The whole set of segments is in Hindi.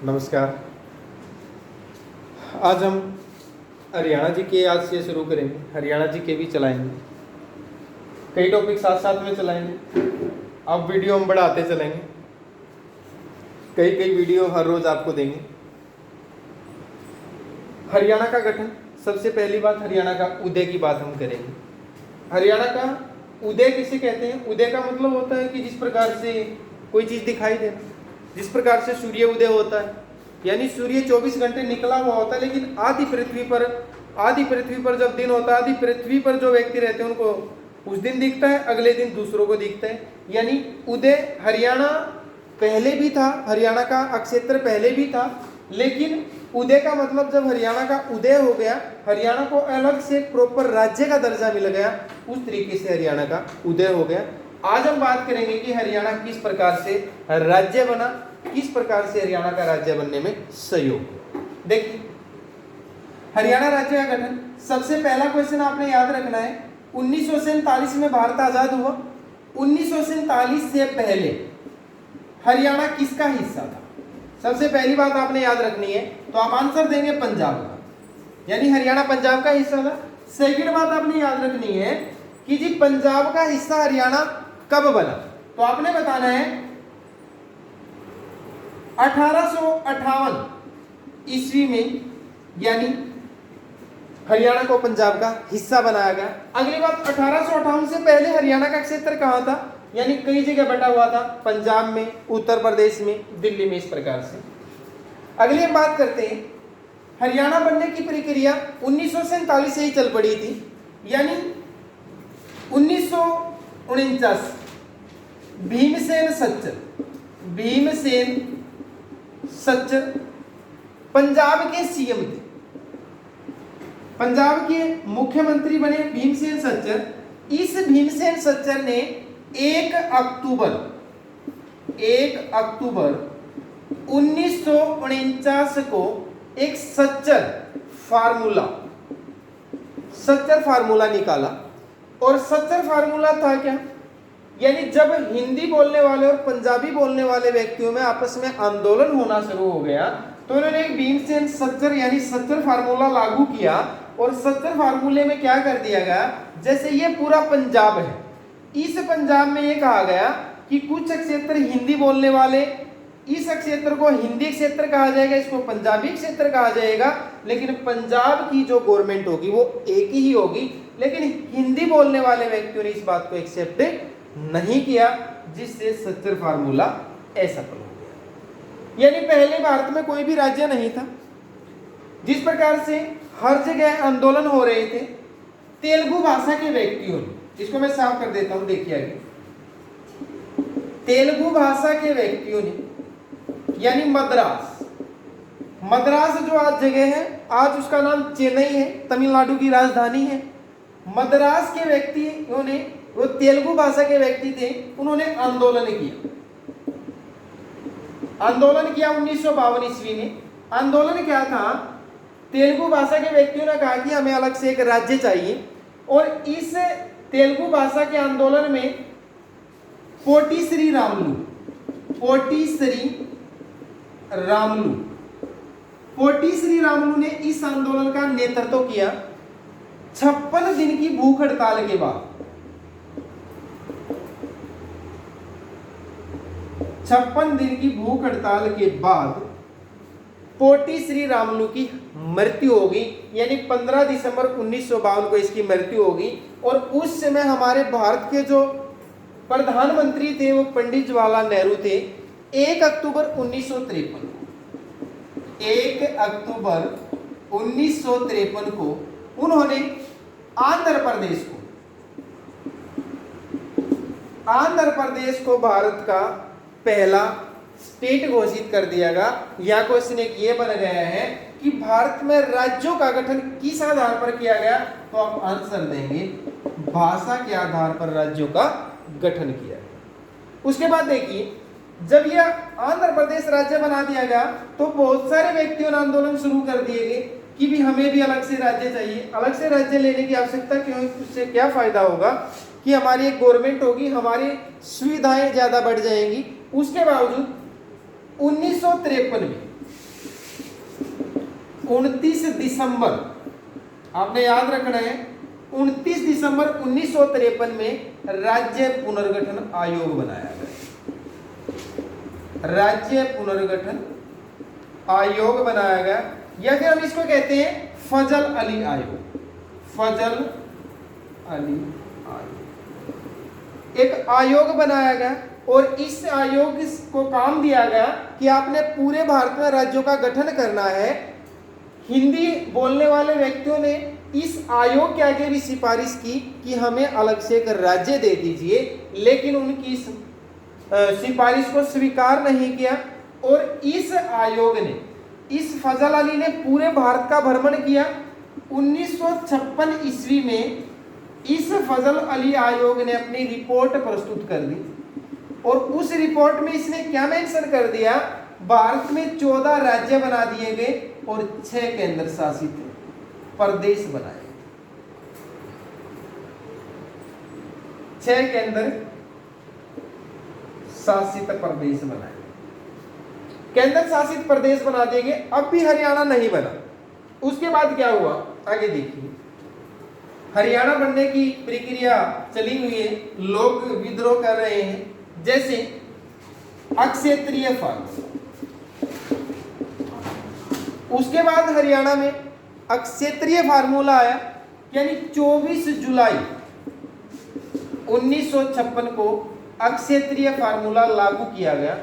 नमस्कार। आज हम हरियाणा जी के आज से शुरू करेंगे। हरियाणा जी के भी चलाएंगे, कई टॉपिक साथ साथ में चलाएंगे। अब वीडियो हम बढ़ाते चलेंगे, कई वीडियो हर रोज आपको देंगे। हरियाणा का गठन, सबसे पहली बात हरियाणा का उदय की बात हम करेंगे। हरियाणा का उदय किसे कहते हैं? उदय का मतलब होता है कि जिस प्रकार से कोई चीज दिखाई देना, जिस प्रकार से सूर्य उदय होता है, यानी सूर्य 24 घंटे निकला हुआ होता है, लेकिन आधी पृथ्वी पर जब दिन होता है, आधी पृथ्वी पर जो व्यक्ति रहते हैं उनको उस दिन दिखता है, अगले दिन दूसरों को दिखता है। यानी उदय हरियाणा पहले भी था, हरियाणा का अक्षेत्र पहले भी था, लेकिन उदय का मतलब जब हरियाणा का उदय हो गया, हरियाणा को अलग से प्रॉपर राज्य का दर्जा मिल गया, उस तरीके से हरियाणा का उदय हो गया। आज हम बात करेंगे कि हरियाणा किस प्रकार से राज्य बना, किस प्रकार से हरियाणा का राज्य बनने में सहयोग। देखिए, हरियाणा राज्य का गठन, सबसे पहला क्वेश्चन आपने याद रखना है, 1947 में भारत आजाद हुआ। 1947 से पहले हरियाणा किसका हिस्सा था? सबसे पहली बात आपने याद रखनी है, तो आप आंसर देंगे पंजाब का, यानी हरियाणा पंजाब का हिस्सा था। सेकंड बात आपने याद रखनी है कि जी पंजाब का हिस्सा हरियाणा कब बना, तो आपने बताना है 1858 ईस्वी में, यानी हरियाणा को पंजाब का हिस्सा बनाया गया। अगली बात, 1858 से पहले हरियाणा का क्षेत्र कहां था? यानी कई जगह बटा हुआ था, पंजाब में, उत्तर प्रदेश में, दिल्ली में, इस प्रकार से। अगली हम बात करते हैं, हरियाणा बनने की प्रक्रिया 1947 से ही चल पड़ी थी, यानी 1949 भीमसेन सच्चर पंजाब के सीएम थे, पंजाब के मुख्यमंत्री बने भीमसेन सच्चर। इस भीमसेन सच्चर ने 1 अक्टूबर 1949 को एक सच्चर फार्मूला निकाला। और सच्चर फार्मूला था क्या? यानी जब हिंदी बोलने वाले और पंजाबी बोलने वाले व्यक्तियों में आपस में आंदोलन होना शुरू हो गया, तो उन्होंने एक भीमसेन सच्चर यानी सच्चर फार्मूला लागू किया। और सच्चर फार्मूले में क्या कर दिया गया, जैसे ये पूरा पंजाब है, इस पंजाब में ये कहा गया कि कुछ क्षेत्र हिंदी बोलने वाले, इस क्षेत्र को हिंदी क्षेत्र कहा जाएगा, इसको पंजाबी क्षेत्र कहा जाएगा, लेकिन पंजाब की जो गवर्नमेंट होगी वो एक ही होगी। लेकिन हिंदी बोलने वाले व्यक्तियों ने इस बात को एक्सेप्ट नहीं किया, जिससे सच्चर फार्मूला असफल हो गया। यानी पहले भारत में कोई भी राज्य नहीं था। जिस प्रकार से हर जगह आंदोलन हो रहे थे, तेलुगु भाषा के व्यक्तियों ने, इसको मैं साफ कर देता हूं, देखिए आगे, तेलुगु भाषा के व्यक्तियों ने, यानी मद्रास जो आज जगह है, आज उसका नाम चेन्नई है, तमिलनाडु की राजधानी है। मद्रास के व्यक्तियों ने, वो तेलुगु भाषा के व्यक्ति थे, उन्होंने आंदोलन किया 1952 ईस्वी में। आंदोलन क्या था? तेलुगु भाषा के व्यक्तियों ने कहा कि हमें अलग से एक राज्य चाहिए। और इस तेलुगु भाषा के आंदोलन में पोटी श्री रामुलु ने इस आंदोलन का नेतृत्व किया। 56 दिन की भूख हड़ताल के बाद 56 दिन की भूख हड़ताल के बाद पोटी श्री रामुलु की मृत्यु होगी, यानी 15 दिसंबर 1952 को इसकी मृत्यु होगी। और उस समय हमारे भारत के जो प्रधानमंत्री थे वो पंडित जवाहरलाल नेहरू थे। 1 अक्टूबर 1953 को उन्होंने आंध्र प्रदेश को भारत का पहला स्टेट घोषित कर दिया गया। यहाँ क्वेश्चन एक ये बन गया है कि भारत में राज्यों का गठन किस आधार पर किया गया, तो आप आंसर देंगे भाषा के आधार पर राज्यों का गठन किया गया। उसके बाद देखिए, जब यह आंध्र प्रदेश राज्य बना दिया गया तो बहुत सारे व्यक्तियों ने आंदोलन शुरू कर दिए गए कि भी हमें भी अलग से राज्य चाहिए। अलग से राज्य लेने की आवश्यकता क्यों? उससे क्या फायदा होगा कि हमारी एक गवर्नमेंट होगी, हमारी सुविधाएं ज्यादा बढ़ जाएंगी। उसके बावजूद 1953 में 29 दिसंबर, आपने याद रखना है, 29 दिसंबर 1953 में राज्य पुनर्गठन आयोग बनाया गया। राज्य पुनर्गठन आयोग बनाया गया, या फिर हम इसको कहते हैं फजल अली आयोग। फजल अली आयोग, एक आयोग बनाया गया और इस आयोग को काम दिया गया कि आपने पूरे भारत में राज्यों का गठन करना है। हिंदी बोलने वाले व्यक्तियों ने इस आयोग के आगे भी सिफारिश की कि हमें अलग से एक राज्य दे दीजिए, लेकिन उनकी इस सिफारिश को स्वीकार नहीं किया और इस आयोग ने, इस फजल अली ने पूरे भारत का भ्रमण किया। 1956 ईस्वी में इस फजल अली आयोग ने अपनी रिपोर्ट प्रस्तुत कर दी और उस रिपोर्ट में इसने क्या मेंशन कर दिया, भारत में 14 राज्य बना दिए गए और 6 केंद्र शासित प्रदेश बनाए। 6 केंद्र शासित प्रदेश बनाए, केंद्र शासित प्रदेश बना दिए गए। अब भी हरियाणा नहीं बना। उसके बाद क्या हुआ, आगे देखिए। हरियाणा बनने की प्रक्रिया चली हुई है, लोग विद्रोह कर रहे हैं, जैसे अक्षेत्रीय फार्मूला। उसके बाद हरियाणा में अक्षेत्रीय फार्मूला आया, यानी 24 जुलाई 1956 को अक्षेत्रीय फार्मूला लागू किया गया।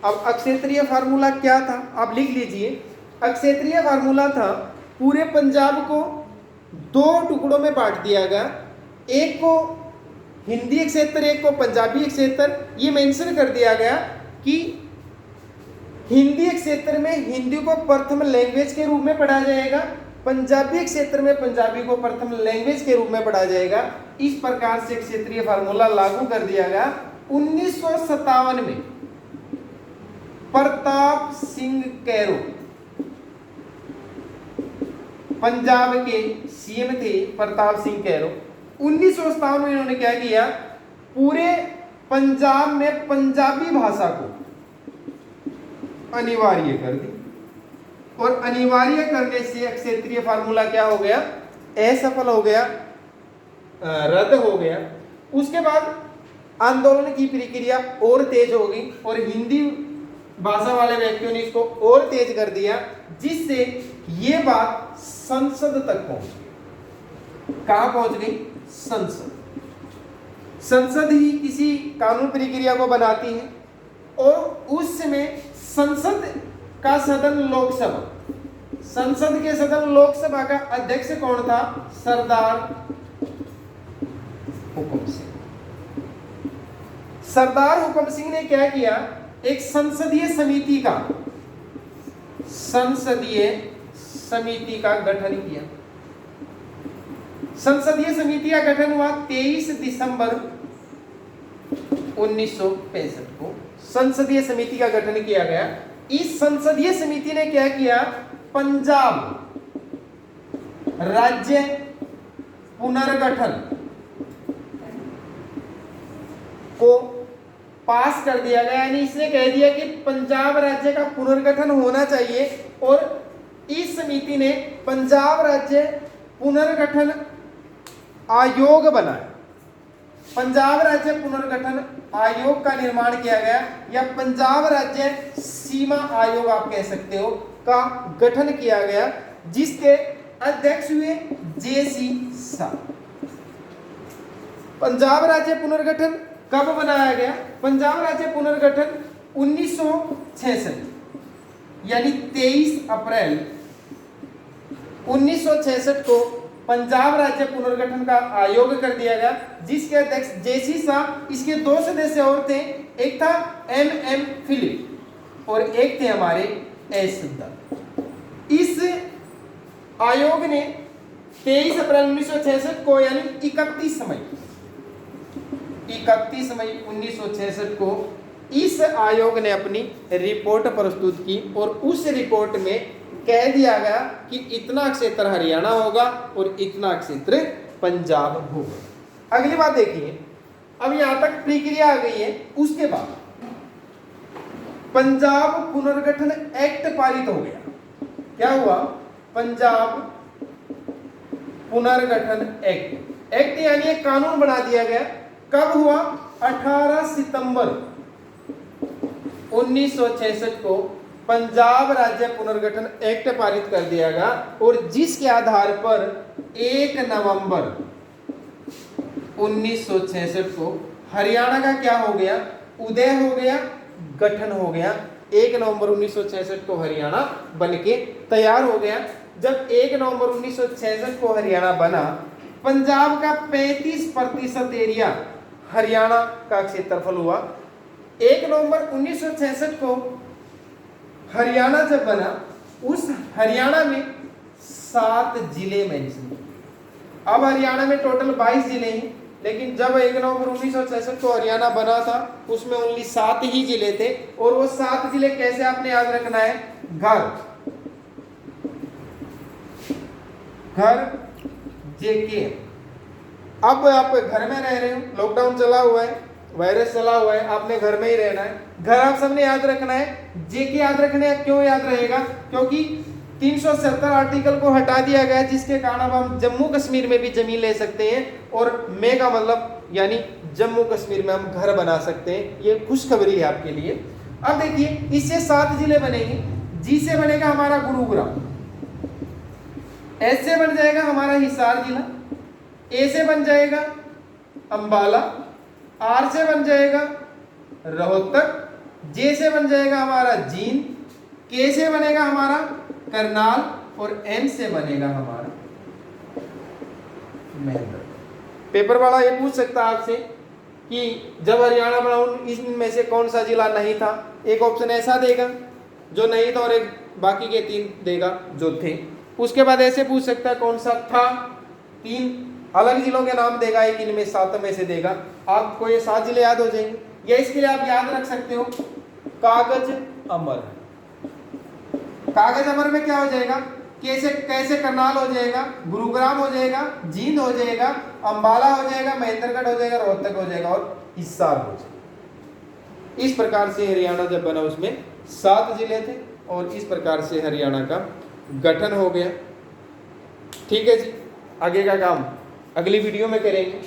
अब अक्षेत्रीय फार्मूला क्या था, आप लिख लीजिए। अक्षेत्रीय फार्मूला था, पूरे पंजाब को 2 टुकड़ों में बांट दिया गया, एक को हिंदी क्षेत्र, एक को पंजाबी क्षेत्र। ये मेंशन कर दिया गया कि हिंदी क्षेत्र में हिंदी को प्रथम लैंग्वेज के रूप में पढ़ा जाएगा, पंजाबी क्षेत्र में पंजाबी को प्रथम लैंग्वेज के रूप में पढ़ा जाएगा। इस प्रकार से क्षेत्रीय फार्मूला लागू कर दिया गया। 1957 में प्रताप सिंह कैरो पंजाब के सीएम थे, प्रताप सिंह कैरो। 1957 में इन्होंने क्या किया, पूरे पंजाब में पंजाबी भाषा को अनिवार्य कर दी और अनिवार्य करने से क्षेत्रीय फार्मूला क्या हो गया, असफल हो गया, रद्द हो गया। उसके बाद आंदोलन की प्रक्रिया और तेज हो गई और हिंदी भाषा वाले व्यक्तियों ने इसको और तेज कर दिया, जिससे ये बात संसद तक पहुंच गई। कहां पहुंच गई, संसद। संसद ही किसी कानून प्रक्रिया को बनाती है और उस समय संसद का सदन लोकसभा, संसद के सदन लोकसभा का अध्यक्ष कौन था, सरदार हुकुम सिंह। सरदार हुकुम सिंह ने क्या किया, एक संसदीय समिति का गठन किया। संसदीय समिति का गठन हुआ 23 दिसंबर 1965 को संसदीय समिति का गठन किया गया। इस संसदीय समिति ने क्या किया, पंजाब राज्य पुनर्गठन को पास कर दिया गया, यानी इसने कह दिया कि पंजाब राज्य का पुनर्गठन होना चाहिए और इस समिति ने पंजाब राज्य पुनर्गठन आयोग बनाया। पंजाब राज्य पुनर्गठन आयोग का निर्माण किया गया, या पंजाब राज्य सीमा आयोग आप कह सकते हो, का गठन किया गया, जिसके अध्यक्ष हुए जेसी शाह। पंजाब राज्य पुनर्गठन कब बनाया गया, पंजाब राज्य पुनर्गठन 1966 यानी 23 अप्रैल 1966 को पंजाब राज्य पुनर्गठन का आयोग कर दिया गया, जिसके अध्यक्ष जेसी शाह। इसके 2 सदस्य और थे, एक था एम फिलिप और एक थे हमारे एस दत्त। इस आयोग ने 23 अप्रैल 1966 को यानी 31 मई 1966 को इस आयोग ने अपनी रिपोर्ट प्रस्तुत की और उस रिपोर्ट में कह दिया गया कि इतना क्षेत्र हरियाणा होगा और इतना क्षेत्र पंजाब होगा। अगली बात देखिए, अब यहां तक प्रक्रिया आ गई है। उसके बाद पंजाब पुनर्गठन एक्ट पारित हो गया। क्या हुआ, पंजाब पुनर्गठन एक्ट। एक्ट यानी एक कानून बना दिया गया। कब हुआ? 18 सितंबर 1966 को पंजाब राज्य पुनर्गठन एक्ट पारित कर दिया गया, और जिसके आधार पर 1 नवंबर 1966 को हरियाणा का क्या हो गया? उदय हो गया, गठन हो गया। 1 नवंबर 1966 को हरियाणा बनके तैयार हो गया। जब 1 नवंबर 1966 को हरियाणा बना, पंजाब का 35% एरिया हरियाणा का क्षेत्रफल हुआ। 1 नवंबर 1966 को हरियाणा जब बना, उस हरियाणा में 7 जिले मेंशन किए। अब हरियाणा में टोटल 22 जिले हैं, लेकिन जब 1 नवंबर 1966 को हरियाणा बना था, उसमें ओनली 7 ही जिले थे। और वो 7 जिले कैसे आपने याद रखना है? घर जेके। अब आप घर में रह रहे हो, लॉकडाउन चला हुआ है, वायरस चला हुआ है, आपने घर में ही रहना है। घर आप सबने याद रखना है। जेके याद रखने है। क्यों याद रहेगा? क्योंकि 370 आर्टिकल को हटा दिया गया, जिसके कारण अब हम जम्मू कश्मीर में भी जमीन ले सकते हैं, और मे का मतलब यानी जम्मू कश्मीर में हम घर बना सकते हैं। ये खुशखबरी है आपके लिए। अब देखिए, इससे 7 जिले बनेंगे। जी से बनेगा हमारा गुरुग्राम, एस से बन जाएगा हमारा हिसार जिला, ए से बन जाएगा अंबाला, आर से बन जाएगा रोहतक, जे से बन जाएगा हमारा जींद, के से बनेगा हमारा करनाल, और एम से बनेगा हमारा महेंद्र। पेपर वाला ये पूछ सकता है आपसे कि जब हरियाणा बनाऊं, इनमें से कौन सा जिला नहीं था? एक ऑप्शन ऐसा देगा जो नहीं था, और एक बाकी के 3 देगा जो थे। उसके बाद ऐसे पूछ सकता है कौन सा था, 3 अलग जिलों के नाम देगा, एक इनमें 7 में से देगा। आपको ये 7 जिले याद हो जाएंगे, या इसके लिए आप याद रख सकते हो कागज अमर। कागज अमर में क्या हो जाएगा? कैसे करनाल हो जाएगा, गुरुग्राम हो जाएगा, जींद हो जाएगा, अंबाला हो जाएगा, महेंद्रगढ़ हो जाएगा, रोहतक हो जाएगा, और हिसार हो जाएगा। इस प्रकार से हरियाणा जब बना, उसमें 7 जिले थे, और इस प्रकार से हरियाणा का गठन हो गया। ठीक है जी, आगे का काम अगली वीडियो में करेंगे।